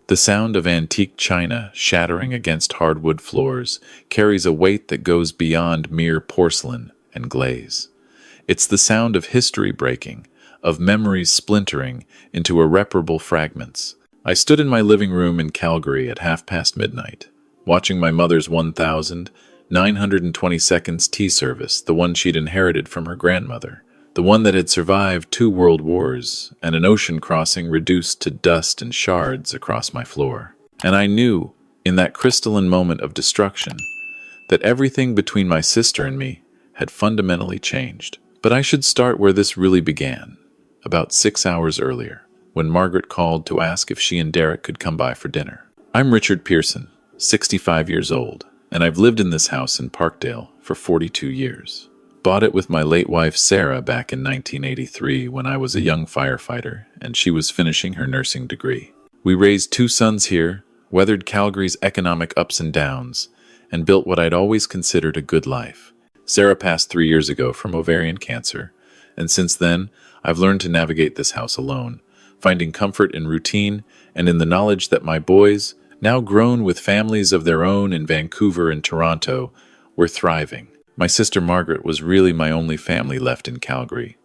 The sound of antique china shattering against hardwood floors carries a weight that goes beyond mere porcelain and glaze. It's the sound of history breaking, of memories splintering into irreparable fragments. I stood in my living room in Calgary at midnight, watching my mother's 1,920 tea service, the one she'd inherited from her grandmother, the one that had survived 2 world wars and an ocean crossing reduced to dust and shards across my floor. And I knew, in that crystalline moment of destruction, that everything between my sister and me had fundamentally changed. But I should start where this really began, about 6 hours earlier, when Margaret called to ask if she and Derek could come by for dinner. I'm Richard Pearson, 65 years old, and I've lived in this house in Parkdale for 42 years. Bought it with my late wife Sarah back in 1983 when I was a young firefighter and she was finishing her nursing degree. We raised 2 sons here, weathered Calgary's economic ups and downs, and built what I'd always considered a good life. Sarah passed 3 years ago from ovarian cancer, and since then, I've learned to navigate this house alone, finding comfort in routine and in the knowledge that my boys, now grown with families of their own in Vancouver and Toronto, were thriving. My sister Margaret was really my only family left in Calgary,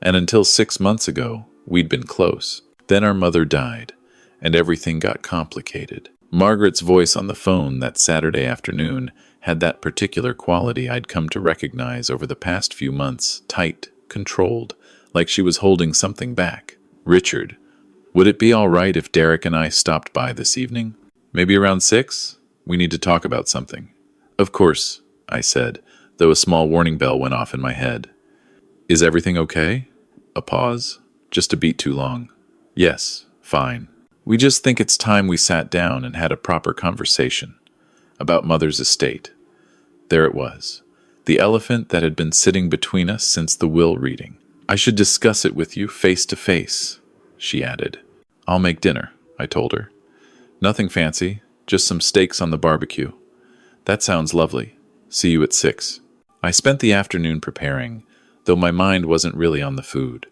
and until 6 months ago, we'd been close. Then our mother died, and everything got complicated. Margaret's voice on the phone that Saturday afternoon had that particular quality I'd come to recognize over the past few months, tight, controlled, like she was holding something back. "Richard, would it be all right if Derek and I stopped by this evening? Maybe around 6? We need to talk about something." "Of course," I said, though a small warning bell went off in my head. "Is everything okay?" A pause, just a beat too long. "Yes, fine. We just think it's time we sat down and had a proper conversation about Mother's estate." There it was, the elephant that had been sitting between us since the will reading. "I should discuss it with you face to face," she added. "I'll make dinner," I told her. "Nothing fancy, just some steaks on the barbecue." "That sounds lovely. See you at 6. I spent the afternoon preparing, though my mind wasn't really on the food.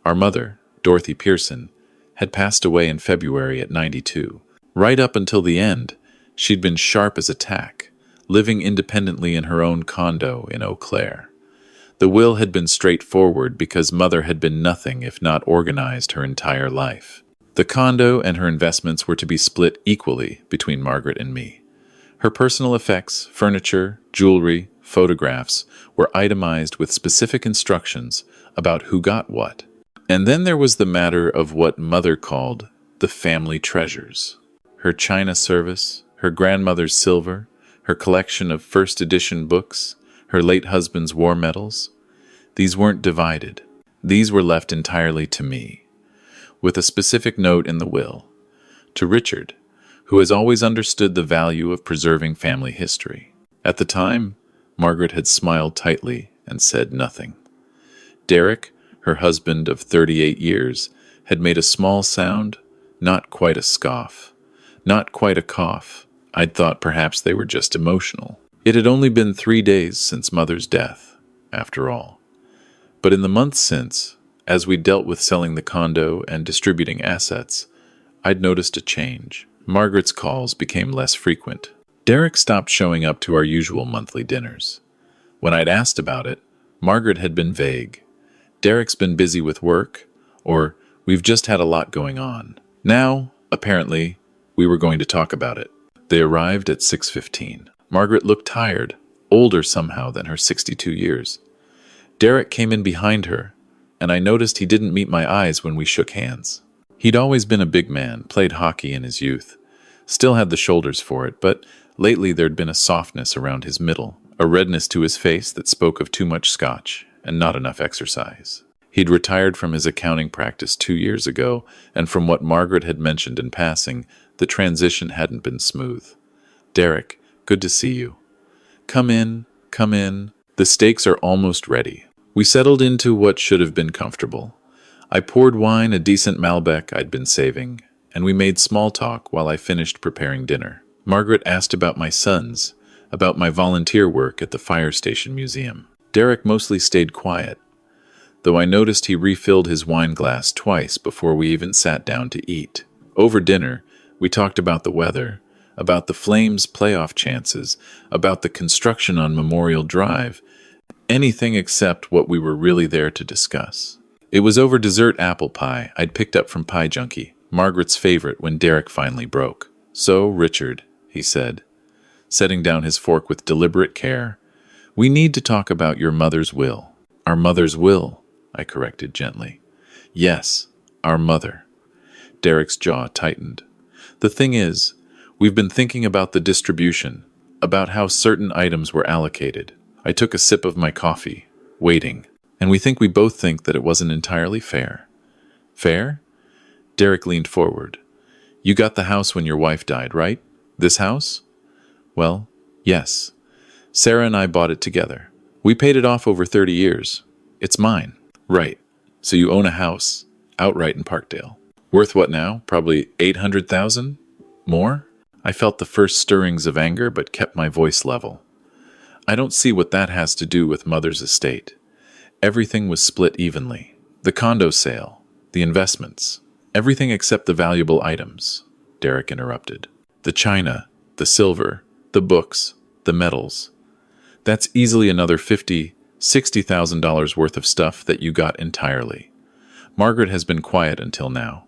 Our mother, Dorothy Pearson, had passed away in February at 92. Right up until the end, she'd been sharp as a tack, living independently in her own condo in Eau Claire. The will had been straightforward because Mother had been nothing if not organized her entire life. The condo and her investments were to be split equally between Margaret and me. Her personal effects, furniture, jewelry, photographs were itemized with specific instructions about who got what. And then there was the matter of what Mother called the family treasures. Her china service, her grandmother's silver, her collection of first edition books, her late husband's war medals. These weren't divided. These were left entirely to me, with a specific note in the will, to Richard, who has always understood the value of preserving family history. At the time, Margaret had smiled tightly and said nothing. Derek, her husband of 38 years, had made a small sound, not quite a scoff, not quite a cough. I'd thought perhaps they were just emotional. It had only been 3 days since Mother's death, after all. But in the months since, as we dealt with selling the condo and distributing assets, I'd noticed a change. Margaret's calls became less frequent. Derek stopped showing up to our usual monthly dinners. When I'd asked about it, Margaret had been vague. "Derek's been busy with work," or "we've just had a lot going on." Now, apparently, we were going to talk about it. They arrived at 6:15. Margaret looked tired, older somehow than her 62 years. Derek came in behind her, and I noticed he didn't meet my eyes when we shook hands. He'd always been a big man, played hockey in his youth, still had the shoulders for it, but lately there'd been a softness around his middle, a redness to his face that spoke of too much scotch and not enough exercise. He'd retired from his accounting practice 2 years ago, and from what Margaret had mentioned in passing, the transition hadn't been smooth. "Derek, good to see you." Come in, come in. The steaks are almost ready." We settled into what should have been comfortable. I poured wine, a decent Malbec I'd been saving, and we made small talk while I finished preparing dinner. Margaret asked about my sons, about my volunteer work at the fire station museum. Derek mostly stayed quiet, though I noticed he refilled his wine glass twice before we even sat down to eat. Over dinner, We talked about the weather, about the Flames' playoff chances, about the construction on Memorial Drive, anything except what we were really there to discuss. It was over dessert apple pie I'd picked up from Pie Junkie, Margaret's favorite, when Derek finally broke. "So, Richard," he said, setting down his fork with deliberate care, "we need to talk about your mother's will." "Our mother's will," I corrected gently. "Yes, our mother." Derek's jaw tightened. "The thing is, we've been thinking about the distribution, about how certain items were allocated." I took a sip of my coffee, waiting, and we both think that it wasn't entirely fair. "Fair?" Derek leaned forward. "You got the house when your wife died, right? This house?" "Well, yes. Sarah and I bought it together. We paid it off over 30 years. It's mine." "Right. So you own a house, outright in Parkdale. Worth what now? Probably 800,000? More?" I felt the first stirrings of anger, but kept my voice level. "I don't see what that has to do with Mother's estate. Everything was split evenly. The condo sale, the investments, everything except the valuable items," Derek interrupted. "The china, the silver, the books, the medals. That's easily another $50,000–$60,000 worth of stuff that you got entirely." Margaret has been quiet until now,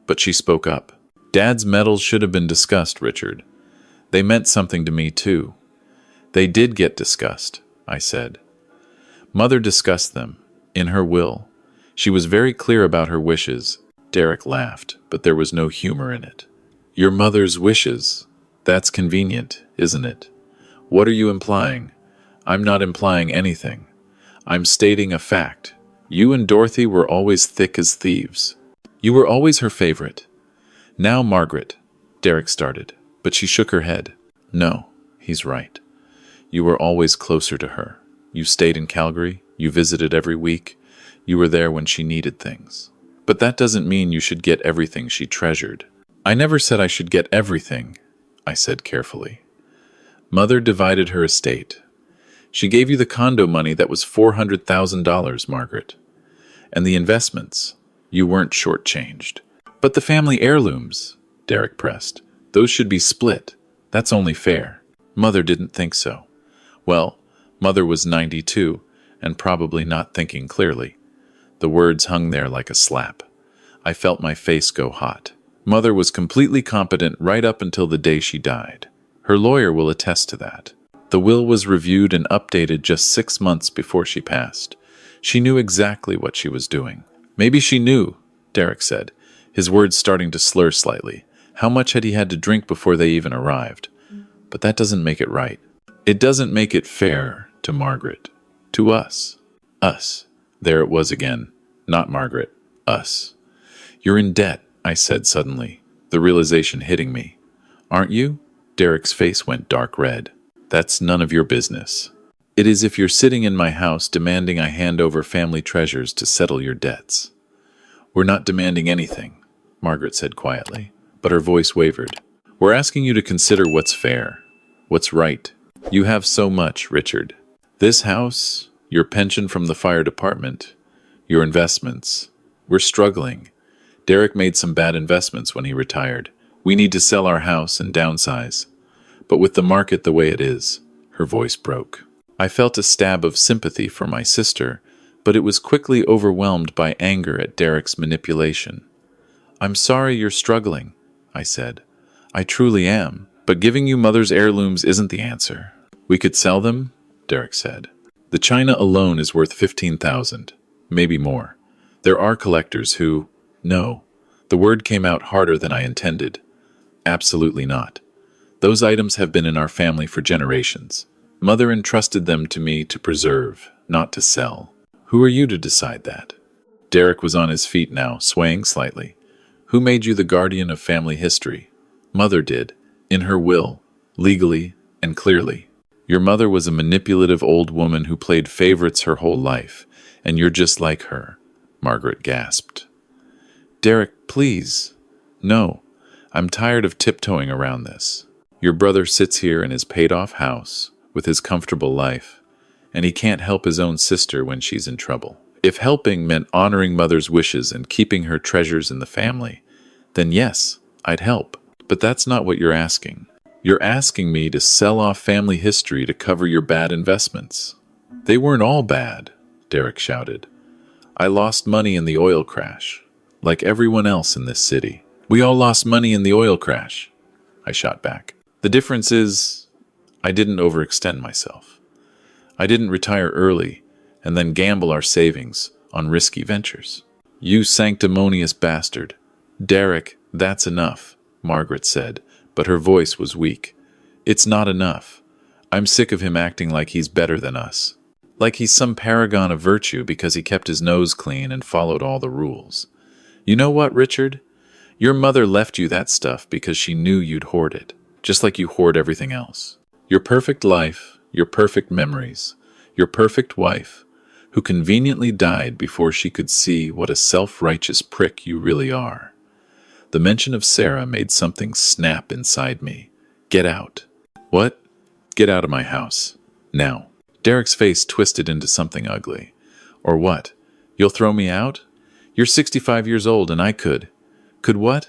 but she spoke up. "Dad's medals should have been discussed, Richard. They meant something to me, too." "They did get discussed," I said. "Mother discussed them, in her will. She was very clear about her wishes." Derek laughed, but there was no humor in it. "Your mother's wishes? That's convenient, isn't it? What are you implying?" "I'm not implying anything. I'm stating a fact. You and Dorothy were always thick as thieves. You were always her favorite." "Now, Margaret," Derek started, but she shook her head. "No, he's right. You were always closer to her. You stayed in Calgary, you visited every week, you were there when she needed things. But that doesn't mean you should get everything she treasured." "I never said I should get everything," I said carefully. "Mother divided her estate. She gave you the condo money that was $400,000, Margaret. And the investments, you weren't shortchanged." "But the family heirlooms," Derek pressed, "those should be split. That's only fair." "Mother didn't think so." "Well, Mother was 92, and probably not thinking clearly." The words hung there like a slap. I felt my face go hot. Mother was completely competent right up until the day she died. Her lawyer will attest to that. The will was reviewed and updated just 6 months before she passed. She knew exactly what she was doing. "Maybe she knew," Derek said, his words starting to slur slightly. "How much had he had to drink before they even arrived? But that doesn't make it right. It doesn't make it fair to Margaret. To us. Us." There it was again. Not Margaret. Us. "You're in debt," I said suddenly, the realization hitting me. "Aren't you?" Derek's face went dark red. "That's none of your business." "It is if you're sitting in my house demanding I hand over family treasures to settle your debts." "We're not demanding anything," Margaret said quietly, but her voice wavered. "We're asking you to consider what's fair, what's right. You have so much, Richard. This house, your pension from the fire department, your investments. We're struggling. Derek made some bad investments when he retired. We need to sell our house and downsize. But with the market the way it is," her voice broke. I felt a stab of sympathy for my sister, but it was quickly overwhelmed by anger at Derek's manipulation. "I'm sorry you're struggling," I said. "I truly am. But giving you Mother's heirlooms isn't the answer." "We could sell them," Derek said. "The china alone is worth 15,000, maybe more. There are collectors who—" "No." The word came out harder than I intended. "Absolutely not. Those items have been in our family for generations. Mother entrusted them to me to preserve, not to sell. Who are you to decide that?" Derek was on his feet now, swaying slightly. "Who made you the guardian of family history?" "Mother did, in her will, legally and clearly. Your mother was a manipulative old woman who played favorites her whole life, and you're just like her," Margaret gasped. "Derek, please." "No, I'm tired of tiptoeing around this. Your brother sits here in his paid-off house, with his comfortable life, and he can't help his own sister when she's in trouble. If helping meant honoring Mother's wishes and keeping her treasures in the family, then yes, I'd help. But that's not what you're asking. You're asking me to sell off family history to cover your bad investments. They weren't all bad, Derek shouted. I lost money in the oil crash, like everyone else in this city. We all lost money in the oil crash, I shot back. The difference is, I didn't overextend myself. I didn't retire early and then gamble our savings on risky ventures. You sanctimonious bastard. Derek, that's enough, Margaret said, but her voice was weak. It's not enough. I'm sick of him acting like he's better than us. Like he's some paragon of virtue because he kept his nose clean and followed all the rules. You know what, Richard? Your mother left you that stuff because she knew you'd hoard it, just like you hoard everything else. Your perfect life, your perfect memories, your perfect wife, who conveniently died before she could see what a self-righteous prick you really are. The mention of Sarah made something snap inside me. Get out. What? Get out of my house. Now. Derek's face twisted into something ugly. Or what? You'll throw me out? You're 65 years old and I could. Could what?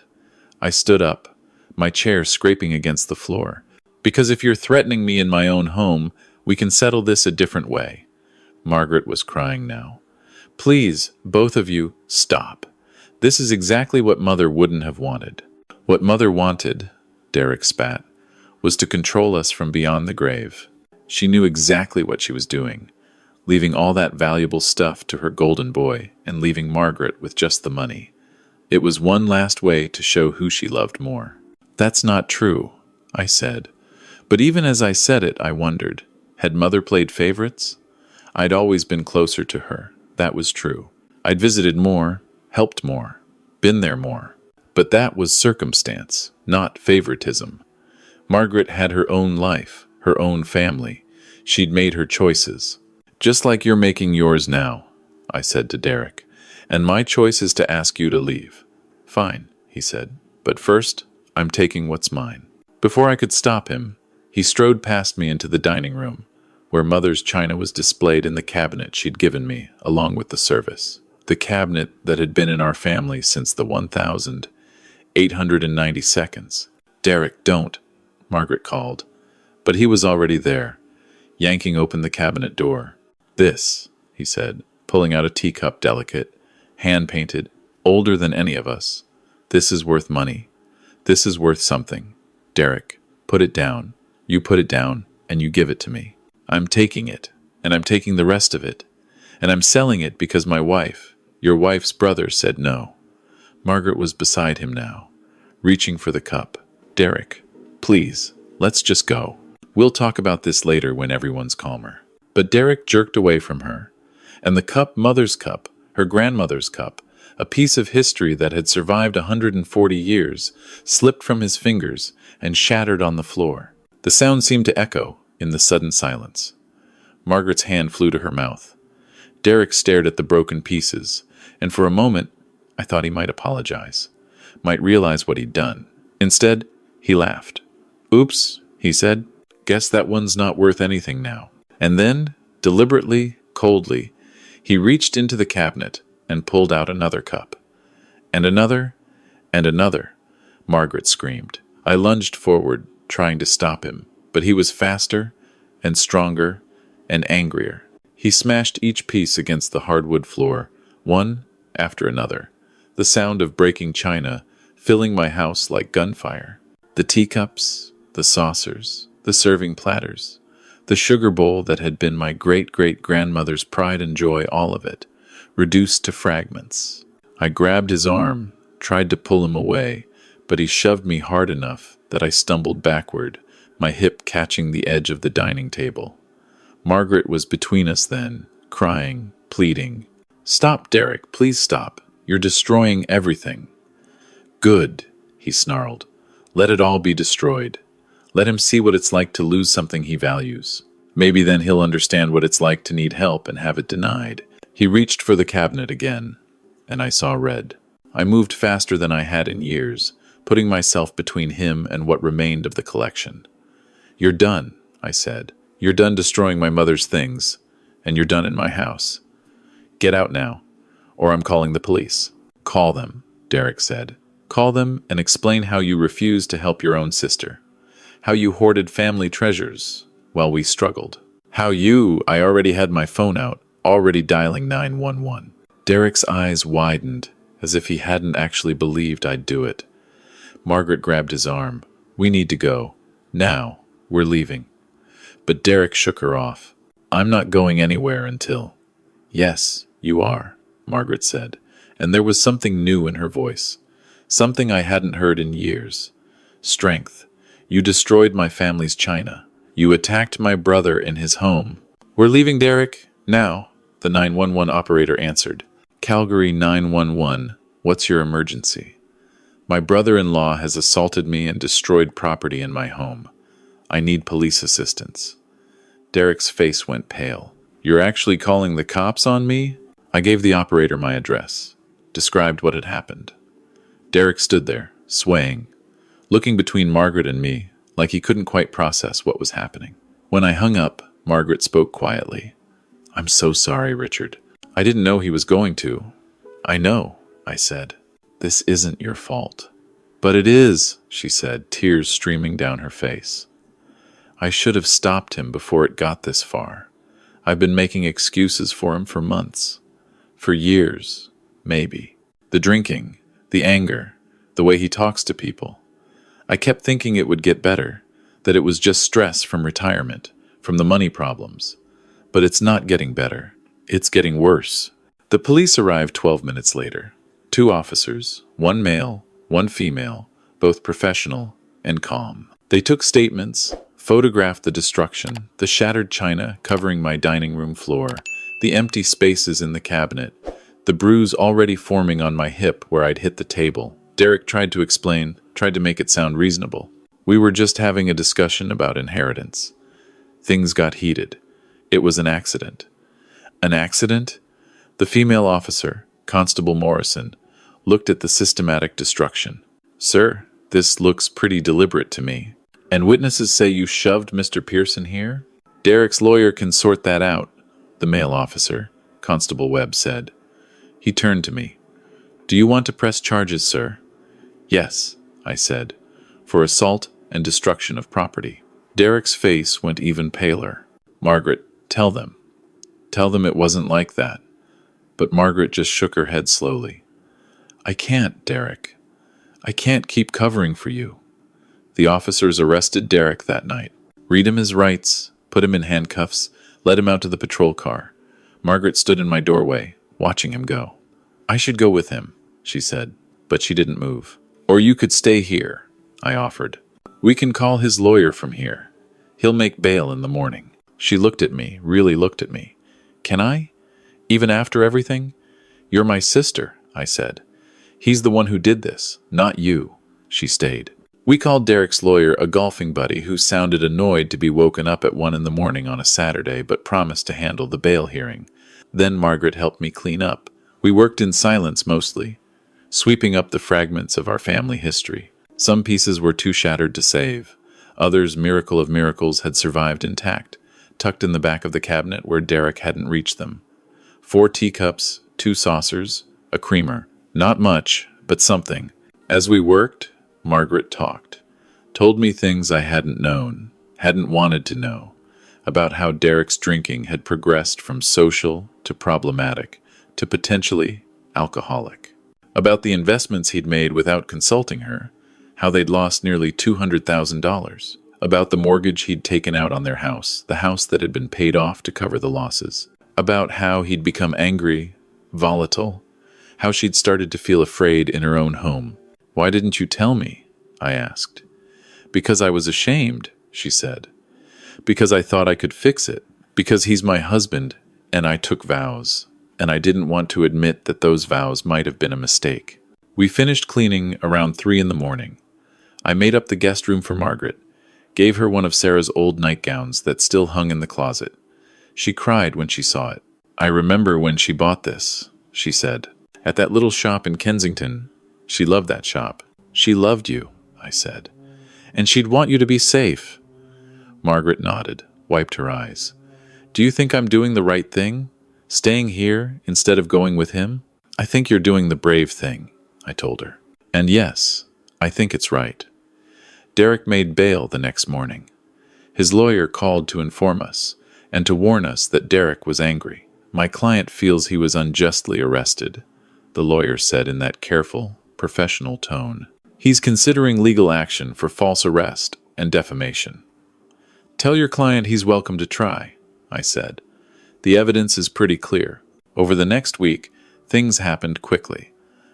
I stood up, my chair scraping against the floor. Because if you're threatening me in my own home, we can settle this a different way. Margaret was crying now. Please, both of you, stop. This is exactly what Mother wouldn't have wanted. What Mother wanted, Derek spat, was to control us from beyond the grave. She knew exactly what she was doing, leaving all that valuable stuff to her golden boy and leaving Margaret with just the money. It was one last way to show who she loved more. That's not true, I said. But even as I said it, I wondered, had Mother played favorites? I'd always been closer to her, that was true. I'd visited more, helped more, been there more. But that was circumstance, not favoritism. Margaret had her own life, her own family. She'd made her choices. Just like you're making yours now, I said to Derek. And my choice is to ask you to leave. Fine, he said. But first, I'm taking what's mine. Before I could stop him, he strode past me into the dining room, where Mother's china was displayed in the cabinet she'd given me, along with the service. The cabinet that had been in our family since the 1,890 seconds. Derek, don't, Margaret called. But he was already there, yanking open the cabinet door. This, he said, pulling out a teacup delicate, hand-painted, older than any of us. This is worth money. This is worth something. Derek, put it down. You put it down, and you give it to me. I'm taking it, and I'm taking the rest of it. And I'm selling it because my wife, your wife's brother, said no. Margaret was beside him now, reaching for the cup. Derek, please, let's just go. We'll talk about this later when everyone's calmer. But Derek jerked away from her, and the cup, Mother's cup, her grandmother's cup, a piece of history that had survived 140 years, slipped from his fingers and shattered on the floor. The sound seemed to echo in the sudden silence. Margaret's hand flew to her mouth. Derek stared at the broken pieces, and for a moment, I thought he might apologize, might realize what he'd done. Instead, he laughed. Oops, he said. Guess that one's not worth anything now. And then, deliberately, coldly, he reached into the cabinet and pulled out another cup. And another, and another, Margaret screamed. I lunged forward, trying to stop him, but he was faster and stronger and angrier. He smashed each piece against the hardwood floor, one after another, the sound of breaking china filling my house like gunfire. The teacups, the saucers, the serving platters, the sugar bowl that had been my great-great-grandmother's pride and joy, all of it, reduced to fragments. I grabbed his arm, tried to pull him away, but he shoved me hard enough that I stumbled backward, my hip catching the edge of the dining table. Margaret was between us then, crying, pleading. Stop, Derek, please stop. You're destroying everything. Good, he snarled. Let it all be destroyed. Let him see what it's like to lose something he values. Maybe then he'll understand what it's like to need help and have it denied. He reached for the cabinet again, and I saw red. I moved faster than I had in years, putting myself between him and what remained of the collection. You're done, I said. You're done destroying my mother's things, and you're done in my house. Get out now, or I'm calling the police. Call them, Derek said. Call them and explain how you refused to help your own sister. How you hoarded family treasures while we struggled. I already had my phone out, already dialing 911. Derek's eyes widened, as if he hadn't actually believed I'd do it. Margaret grabbed his arm. We need to go. Now. We're leaving. But Derek shook her off. I'm not going anywhere until... Yes, you are, Margaret said, and there was something new in her voice. Something I hadn't heard in years. Strength. You destroyed my family's china. You attacked my brother in his home. We're leaving, Derek. Now, the 911 operator answered. Calgary 911, what's your emergency? My brother-in-law has assaulted me and destroyed property in my home. I need police assistance. Derek's face went pale. You're actually calling the cops on me? I gave the operator my address, described what had happened. Derek stood there, swaying, looking between Margaret and me, like he couldn't quite process what was happening. When I hung up, Margaret spoke quietly. I'm so sorry, Richard. I didn't know he was going to. I know, I said. This isn't your fault. But it is, she said, tears streaming down her face. I should have stopped him before it got this far. I've been making excuses for him for months. For years, maybe. The drinking, the anger, the way he talks to people. I kept thinking it would get better, that it was just stress from retirement, from the money problems. But it's not getting better. It's getting worse. The police arrived 12 minutes later. 2 officers, 1 male, 1 female, both professional and calm. They took statements, photographed the destruction, the shattered china covering my dining room floor, the empty spaces in the cabinet, the bruise already forming on my hip where I'd hit the table. Derek tried to explain, tried to make it sound reasonable. We were just having a discussion about inheritance. Things got heated. It was an accident. An accident? The female officer, Constable Morrison, looked at the systematic destruction. Sir, this looks pretty deliberate to me. And witnesses say you shoved Mr. Pearson here? Derek's lawyer can sort that out, the male officer, Constable Webb said. He turned to me. Do you want to press charges, sir? Yes, I said, for assault and destruction of property. Derek's face went even paler. Margaret, tell them. Tell them it wasn't like that. But Margaret just shook her head slowly. I can't, Derek. I can't keep covering for you. The officers arrested Derek that night. Read him his rights, put him in handcuffs, led him out to the patrol car. Margaret stood in my doorway, watching him go. I should go with him, she said, but she didn't move. Or you could stay here, I offered. We can call his lawyer from here. He'll make bail in the morning. She looked at me, really looked at me. Can I? Even after everything? You're my sister, I said. He's the one who did this, not you. She stayed. We called Derek's lawyer a golfing buddy who sounded annoyed to be woken up at 1 a.m. on a Saturday but promised to handle the bail hearing. Then Margaret helped me clean up. We worked in silence mostly, sweeping up the fragments of our family history. Some pieces were too shattered to save. Others, miracle of miracles, had survived intact, tucked in the back of the cabinet where Derek hadn't reached them. 4 teacups, 2 saucers, a creamer. Not much, but something. As we worked, Margaret talked. Told me things I hadn't known, hadn't wanted to know, about how Derek's drinking had progressed from social to problematic to potentially alcoholic. About the investments he'd made without consulting her, how they'd lost nearly $200,000. About the mortgage he'd taken out on their house, the house that had been paid off to cover the losses. About how he'd become angry, volatile, how she'd started to feel afraid in her own home. Why didn't you tell me? I asked. Because I was ashamed, she said. Because I thought I could fix it. Because he's my husband, and I took vows, and I didn't want to admit that those vows might have been a mistake. We finished cleaning around 3 a.m. I made up the guest room for Margaret, gave her one of Sarah's old nightgowns that still hung in the closet. She cried when she saw it. I remember when she bought this, she said. At that little shop in Kensington. She loved that shop. She loved you, I said. And she'd want you to be safe. Margaret nodded, wiped her eyes. Do you think I'm doing the right thing? Staying here instead of going with him? I think you're doing the brave thing, I told her. And yes, I think it's right. Derek made bail the next morning. His lawyer called to inform us and to warn us that Derek was angry. My client feels he was unjustly arrested, the lawyer said in that careful, professional tone. He's considering legal action for false arrest and defamation. Tell your client he's welcome to try, I said. The evidence is pretty clear. Over the next week, things happened quickly.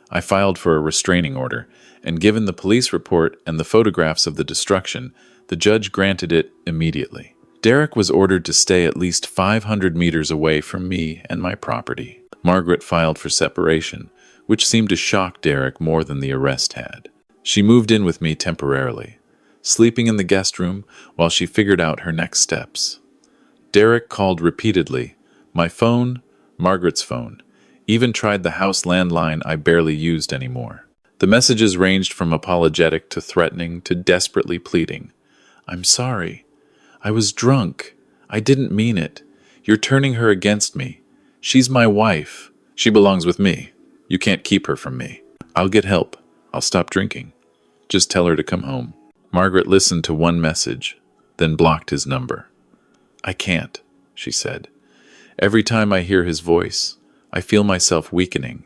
I filed for a restraining order, and given the police report and the photographs of the destruction, the judge granted it immediately. Derek was ordered to stay at least 500 meters away from me and my property. Margaret filed for separation, which seemed to shock Derek more than the arrest had. She moved in with me temporarily, sleeping in the guest room while she figured out her next steps. Derek called repeatedly. My phone, Margaret's phone, even tried the house landline I barely used anymore. The messages ranged from apologetic to threatening to desperately pleading. I'm sorry. I was drunk. I didn't mean it. You're turning her against me. She's my wife. She belongs with me. You can't keep her from me. I'll get help. I'll stop drinking. Just tell her to come home. Margaret listened to one message, then blocked his number. I can't, she said. Every time I hear his voice, I feel myself weakening,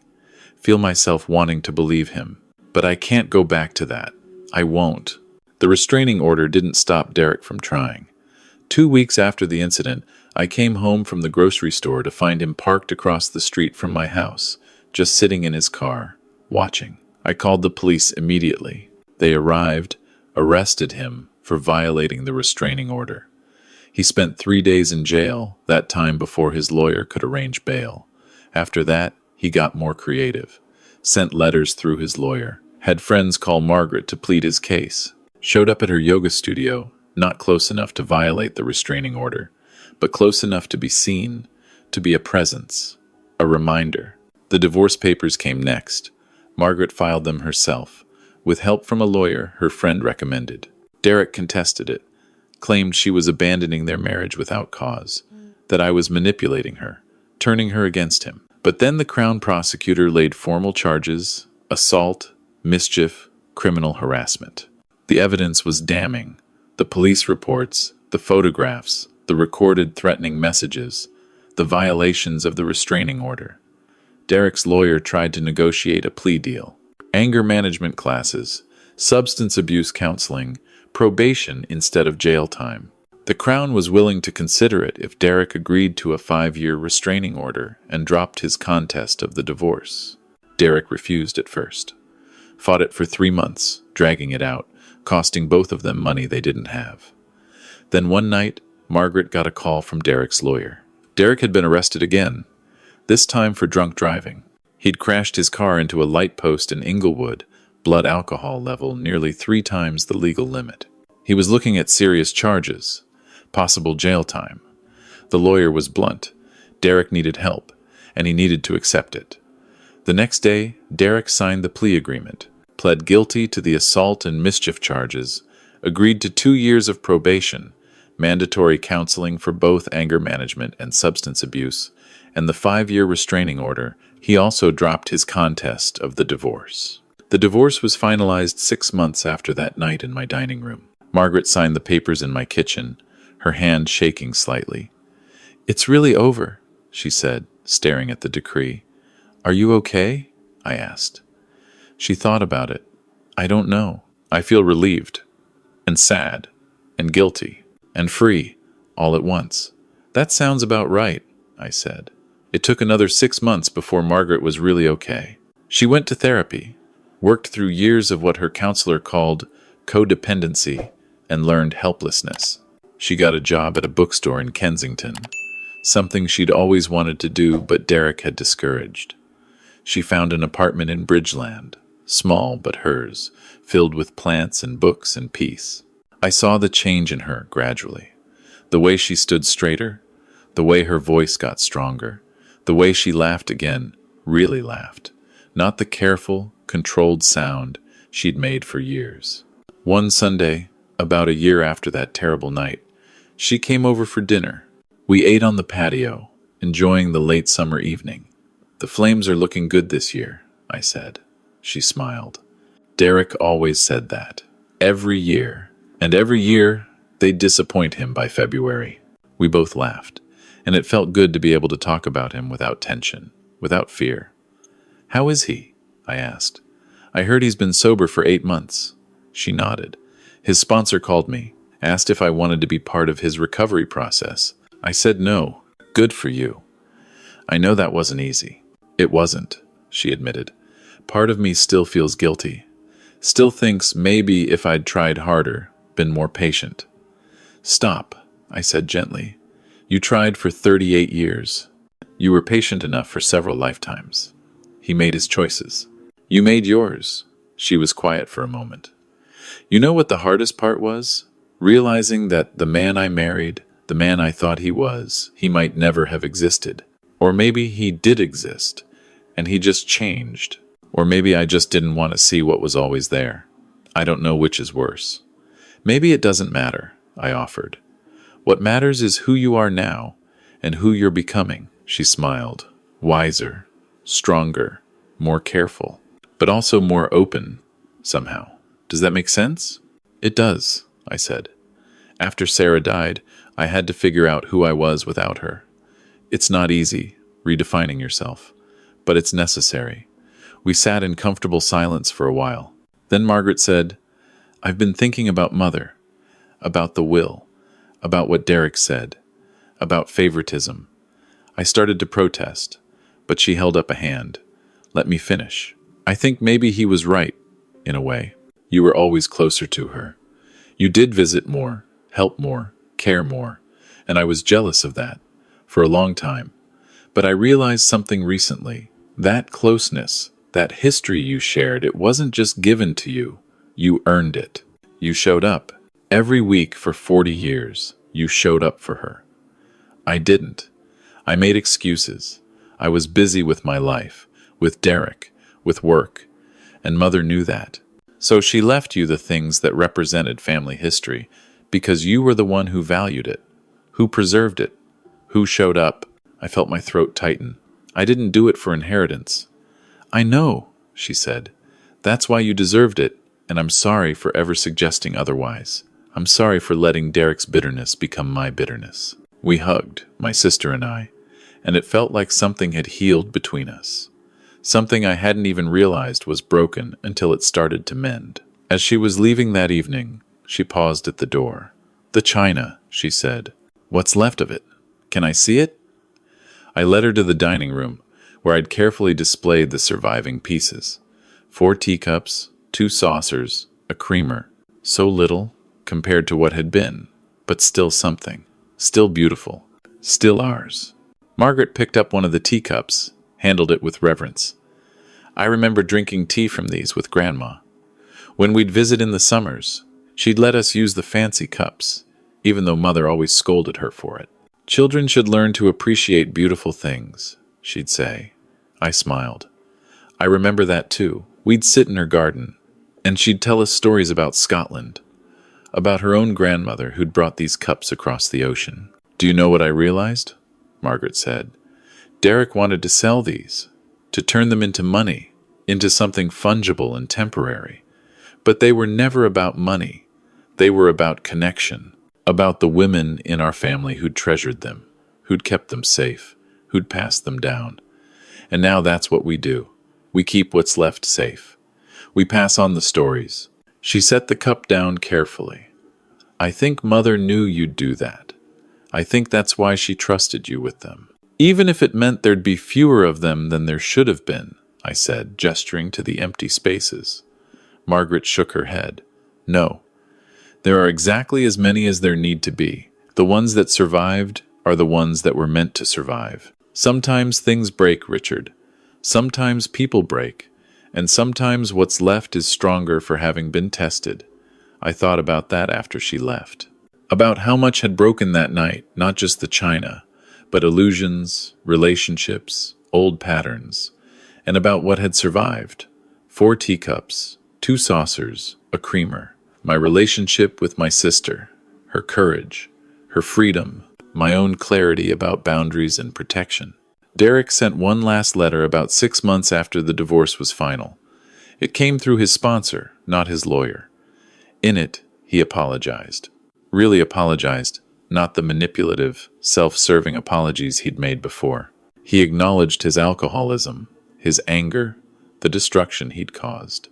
feel myself wanting to believe him. But I can't go back to that. I won't. The restraining order didn't stop Derek from trying. 2 weeks after the incident, I came home from the grocery store to find him parked across the street from my house, just sitting in his car, watching. I called the police immediately. They arrived, arrested him for violating the restraining order. He spent 3 days in jail, that time before his lawyer could arrange bail. After that, he got more creative, sent letters through his lawyer, had friends call Margaret to plead his case, showed up at her yoga studio, not close enough to violate the restraining order, but close enough to be seen, to be a presence, a reminder. The divorce papers came next. Margaret filed them herself, with help from a lawyer her friend recommended. Derek contested it, claimed she was abandoning their marriage without cause, that I was manipulating her, turning her against him. But then the Crown prosecutor laid formal charges: assault, mischief, criminal harassment. The evidence was damning. The police reports, the photographs, the recorded threatening messages, the violations of the restraining order. Derek's lawyer tried to negotiate a plea deal. Anger management classes, substance abuse counseling, probation instead of jail time. The Crown was willing to consider it if Derek agreed to a 5-year restraining order and dropped his contest of the divorce. Derek refused at first. Fought it for 3 months, dragging it out, costing both of them money they didn't have. Then one night, Margaret got a call from Derek's lawyer. Derek had been arrested again, this time for drunk driving. He'd crashed his car into a light post in Inglewood, blood alcohol level nearly 3 times the legal limit. He was looking at serious charges, possible jail time. The lawyer was blunt. Derek needed help, and he needed to accept it. The next day, Derek signed the plea agreement, pled guilty to the assault and mischief charges, agreed to 2 years of probation, mandatory counseling for both anger management and substance abuse, and the 5-year restraining order. He also dropped his contest of the divorce. The divorce was finalized 6 months after that night in my dining room. Margaret signed the papers in my kitchen, her hand shaking slightly. It's really over, she said, staring at the decree. Are you okay? I asked. She thought about it. I don't know. I feel relieved, and sad, and guilty, and free, all at once. That sounds about right, I said. It took another 6 months before Margaret was really okay. She went to therapy, worked through years of what her counselor called codependency, and learned helplessness. She got a job at a bookstore in Kensington, something she'd always wanted to do but Derek had discouraged. She found an apartment in Bridgeland, small but hers, filled with plants and books and peace. I saw the change in her gradually. The way she stood straighter, the way her voice got stronger, the way she laughed again, really laughed, not the careful, controlled sound she'd made for years. One Sunday, about a year after that terrible night, she came over for dinner. We ate on the patio, enjoying the late summer evening. The flames are looking good this year, I said. She smiled. Derek always said that. Every year. And every year, they'd disappoint him by February. We both laughed, and it felt good to be able to talk about him without tension, without fear. "How is he?" I asked. "I heard he's been sober for 8 months." She nodded. "His sponsor called me, asked if I wanted to be part of his recovery process. I said no. Good for you." I know that wasn't easy. It wasn't, she admitted. Part of me still feels guilty. Still thinks maybe if I'd tried harder, been more patient. "Stop," I said gently. "You tried for 38 years. You were patient enough for several lifetimes." He made his choices. "You made yours." She was quiet for a moment. "You know what the hardest part was? Realizing that the man I married, the man I thought he was, he might never have existed. Or maybe he did exist, and he just changed. Or maybe I just didn't want to see what was always there. I don't know which is worse." "Maybe it doesn't matter," I offered. "What matters is who you are now, and who you're becoming." She smiled. Wiser, stronger, more careful, but also more open, somehow. Does that make sense? "It does," I said. After Sarah died, I had to figure out who I was without her. It's not easy, redefining yourself, but it's necessary. We sat in comfortable silence for a while. Then Margaret said, "I've been thinking about Mother, about the will, about what Derek said, about favoritism." I started to protest, but she held up a hand. "Let me finish. I think maybe he was right, in a way. You were always closer to her. You did visit more, help more, care more, and I was jealous of that, for a long time. But I realized something recently. That closeness, that history you shared, it wasn't just given to you. You earned it. You showed up. Every week for 40 years, you showed up for her. I didn't. I made excuses. I was busy with my life, with Derek, with work, and Mother knew that. So she left you the things that represented family history, because you were the one who valued it, who preserved it, who showed up." I felt my throat tighten. "I didn't do it for inheritance." "I know," she said. "That's why you deserved it, and I'm sorry for ever suggesting otherwise. I'm sorry for letting Derek's bitterness become my bitterness." We hugged, my sister and I, and it felt like something had healed between us. Something I hadn't even realized was broken until it started to mend. As she was leaving that evening, she paused at the door. "The china," she said. "What's left of it? Can I see it?" I led her to the dining room, where I'd carefully displayed the surviving pieces. 4 teacups, 2 saucers, a creamer. So little, compared to what had been, but still something. Still beautiful. Still ours. Margaret picked up one of the teacups, handled it with reverence. I remember drinking tea from these with Grandma. When we'd visit in the summers, she'd let us use the fancy cups, even though Mother always scolded her for it. "Children should learn to appreciate beautiful things," she'd say. I smiled. I remember that too. We'd sit in her garden, and she'd tell us stories about Scotland, about her own grandmother who'd brought these cups across the ocean. "Do you know what I realized?" Margaret said. "Derek wanted to sell these, to turn them into money, into something fungible and temporary. But they were never about money. They were about connection, about the women in our family who'd treasured them, who'd kept them safe, who'd passed them down. And now that's what we do. We keep what's left safe. We pass on the stories." She set the cup down carefully. "I think Mother knew you'd do that. I think that's why she trusted you with them. Even if it meant there'd be fewer of them than there should have been," I said, gesturing to the empty spaces. Margaret shook her head. "No. There are exactly as many as there need to be. The ones that survived are the ones that were meant to survive. Sometimes things break, Richard. Sometimes people break. And sometimes what's left is stronger for having been tested." I thought about that after she left. About how much had broken that night, not just the china, but illusions, relationships, old patterns, and about what had survived. 4 teacups, 2 saucers, a creamer, my relationship with my sister, her courage, her freedom, my own clarity about boundaries and protection. Derek sent one last letter about 6 months after the divorce was final. It came through his sponsor, not his lawyer. In it, he apologized. Really apologized, not the manipulative, self-serving apologies he'd made before. He acknowledged his alcoholism, his anger, the destruction he'd caused.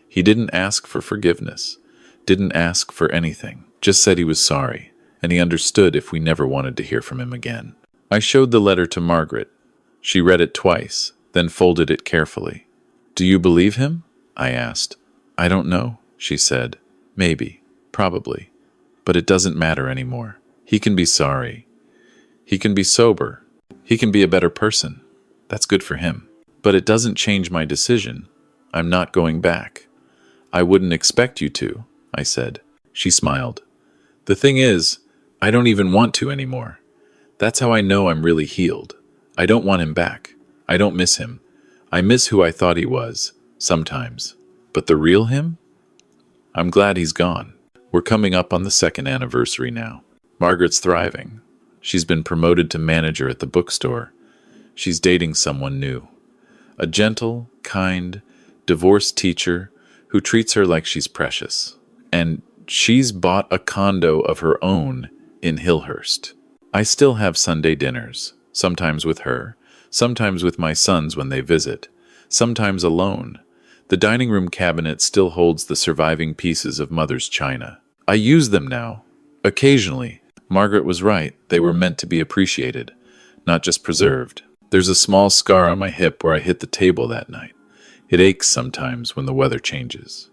He didn't ask for forgiveness, didn't ask for anything, just said he was sorry, and he understood if we never wanted to hear from him again. I showed the letter to Margaret. She read it twice, then folded it carefully. "Do you believe him?" I asked. "I don't know," she said. "Maybe, probably, but it doesn't matter anymore. He can be sorry. He can be sober. He can be a better person. That's good for him. But it doesn't change my decision. I'm not going back." "I wouldn't expect you to," I said. She smiled. "The thing is, I don't even want to anymore. That's how I know I'm really healed. I don't want him back. I don't miss him. I miss who I thought he was, sometimes. But the real him? I'm glad he's gone. We're coming up on the 2nd anniversary now. Margaret's thriving. She's been promoted to manager at the bookstore. She's dating someone new. A gentle, kind, divorced teacher who treats her like she's precious. And she's bought a condo of her own in Hillhurst. I still have Sunday dinners, sometimes with her, sometimes with my sons when they visit, sometimes alone. The dining room cabinet still holds the surviving pieces of Mother's china. I use them now, occasionally. Margaret was right, they were meant to be appreciated, not just preserved. There's a small scar on my hip where I hit the table that night. It aches sometimes when the weather changes.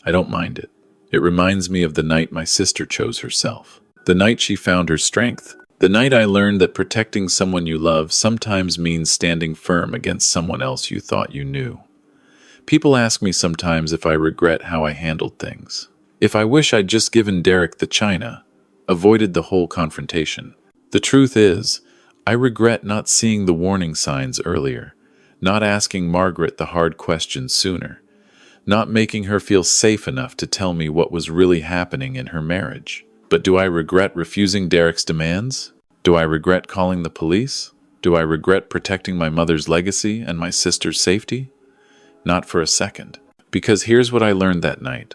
I don't mind it. It reminds me of the night my sister chose herself. The night she found her strength. The night I learned that protecting someone you love sometimes means standing firm against someone else you thought you knew. People ask me sometimes if I regret how I handled things. If I wish I'd just given Derek the china, avoided the whole confrontation. The truth is, I regret not seeing the warning signs earlier, not asking Margaret the hard questions sooner, not making her feel safe enough to tell me what was really happening in her marriage. But do I regret refusing Derek's demands? Do I regret calling the police? Do I regret protecting my mother's legacy and my sister's safety? Not for a second. Because here's what I learned that night.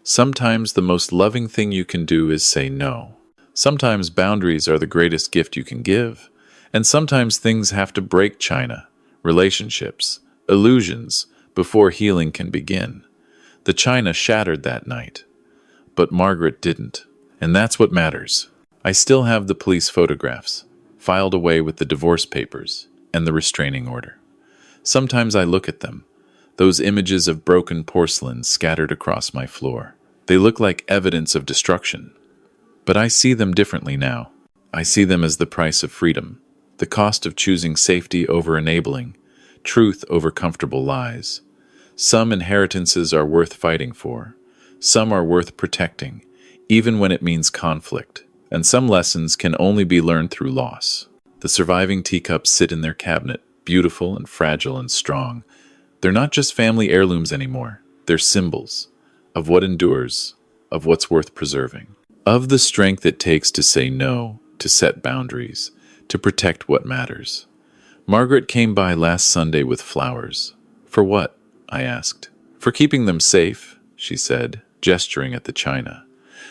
Sometimes the most loving thing you can do is say no. Sometimes boundaries are the greatest gift you can give. And sometimes things have to break China, relationships, illusions, before healing can begin. The china shattered that night. But Margaret didn't. And that's what matters. I still have the police photographs, filed away with the divorce papers and the restraining order. Sometimes I look at them, those images of broken porcelain scattered across my floor. They look like evidence of destruction. But I see them differently now. I see them as the price of freedom, the cost of choosing safety over enabling, truth over comfortable lies. Some inheritances are worth fighting for. Some are worth protecting, even when it means conflict, and some lessons can only be learned through loss. The surviving teacups sit in their cabinet, beautiful and fragile and strong. They're not just family heirlooms anymore. They're symbols of what endures, of what's worth preserving, of the strength it takes to say no, to set boundaries, to protect what matters. Margaret came by last Sunday with flowers. "For what?" I asked. "For keeping them safe," she said, gesturing at the china.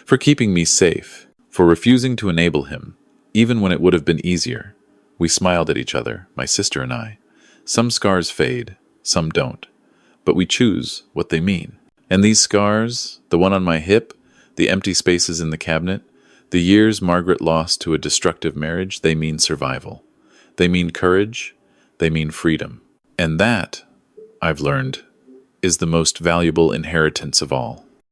"For keeping me safe, for refusing to enable him, even when it would have been easier." We smiled at each other, my sister and I. Some scars fade, some don't, but we choose what they mean. And these scars, the one on my hip, the empty spaces in the cabinet, the years Margaret lost to a destructive marriage, they mean survival. They mean courage, they mean freedom. And that, I've learned, is the most valuable inheritance of all.